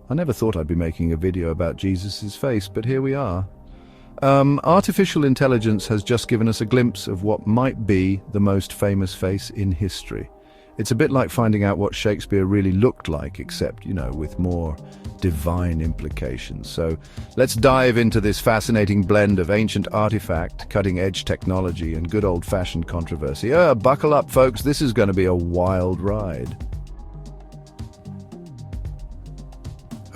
I never thought I'd be making a video about Jesus' face, but here we are. Artificial intelligence has just given us a glimpse of what might be the most famous face in history. It's a bit like finding out what Shakespeare really looked like, except, with more divine implications. So let's dive into this fascinating blend of ancient artifact, cutting-edge technology, and good old-fashioned controversy. Buckle up, folks, this is going to be a wild ride.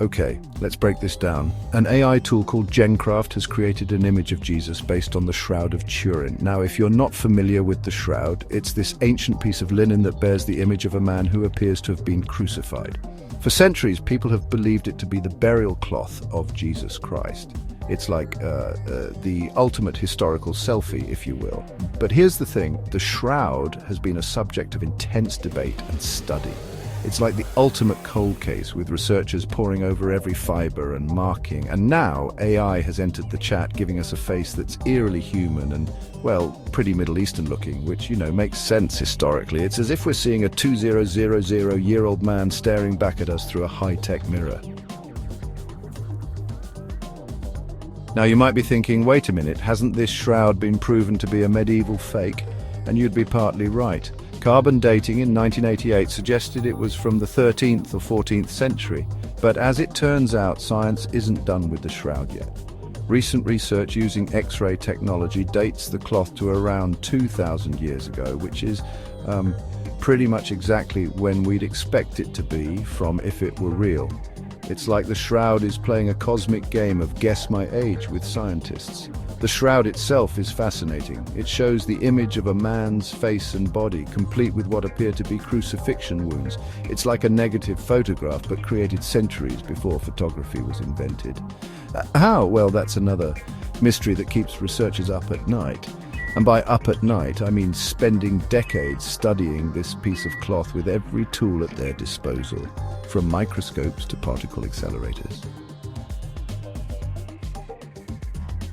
Okay, let's break this down. An AI tool called GenCraft has created an image of Jesus based on the Shroud of Turin. Now, if you're not familiar with the Shroud, it's this ancient piece of linen that bears the image of a man who appears to have been crucified. For centuries, people have believed it to be the burial cloth of Jesus Christ. It's like the ultimate historical selfie, if you will. But here's the thing, the Shroud has been a subject of intense debate and study. It's like the ultimate cold case, with researchers poring over every fiber and marking. And now AI has entered the chat, giving us a face that's eerily human and, well, pretty Middle Eastern looking, which, makes sense historically. It's as if we're seeing a 2000-year-old man staring back at us through a high-tech mirror. Now you might be thinking, wait a minute, hasn't this shroud been proven to be a medieval fake? And you'd be partly right. Carbon dating in 1988 suggested it was from the 13th or 14th century, but as it turns out, science isn't done with the shroud yet. Recent research using X-ray technology dates the cloth to around 2,000 years ago, which is pretty much exactly when we'd expect it to be from if it were real. It's like the shroud is playing a cosmic game of guess my age with scientists. The shroud itself is fascinating. It shows the image of a man's face and body, complete with what appear to be crucifixion wounds. It's like a negative photograph, but created centuries before photography was invented. How? Well, that's another mystery that keeps researchers up at night. And by up at night, I mean spending decades studying this piece of cloth with every tool at their disposal, from microscopes to particle accelerators.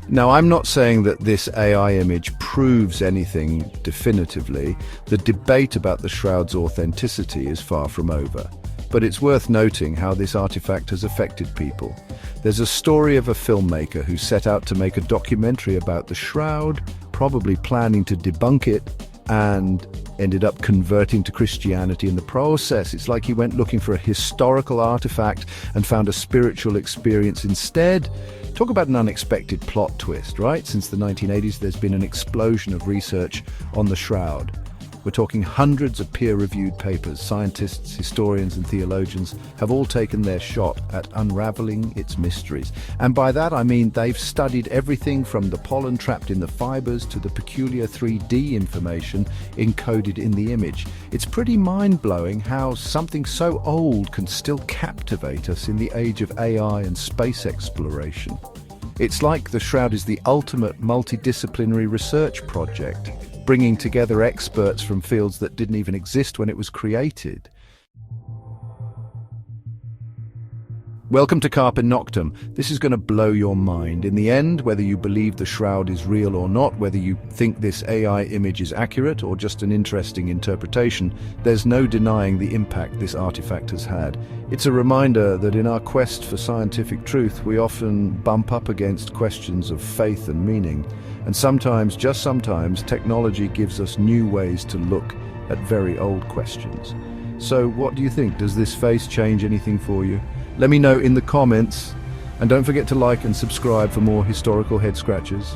Now, I'm not saying that this AI image proves anything definitively. The debate about the shroud's authenticity is far from over. But it's worth noting how this artifact has affected people. There's a story of a filmmaker who set out to make a documentary about the shroud, probably planning to debunk it, and ended up converting to Christianity in the process. It's like he went looking for a historical artifact and found a spiritual experience instead. Talk about an unexpected plot twist, right? Since the 1980s, there's been an explosion of research on the shroud. We're talking hundreds of peer-reviewed papers. Scientists, historians, and theologians have all taken their shot at unraveling its mysteries. And by that I mean they've studied everything from the pollen trapped in the fibers to the peculiar 3D information encoded in the image. It's pretty mind-blowing how something so old can still captivate us in the age of AI and space exploration. It's like the shroud is the ultimate multidisciplinary research project, bringing together experts from fields that didn't even exist when it was created. Welcome to Carpe Noctem. This is going to blow your mind. In the end, whether you believe the shroud is real or not, whether you think this AI image is accurate or just an interesting interpretation, there's no denying the impact this artifact has had. It's a reminder that in our quest for scientific truth, we often bump up against questions of faith and meaning. And sometimes, just sometimes, technology gives us new ways to look at very old questions. So what do you think? Does this face change anything for you? Let me know in the comments, and don't forget to like and subscribe for more historical head scratches.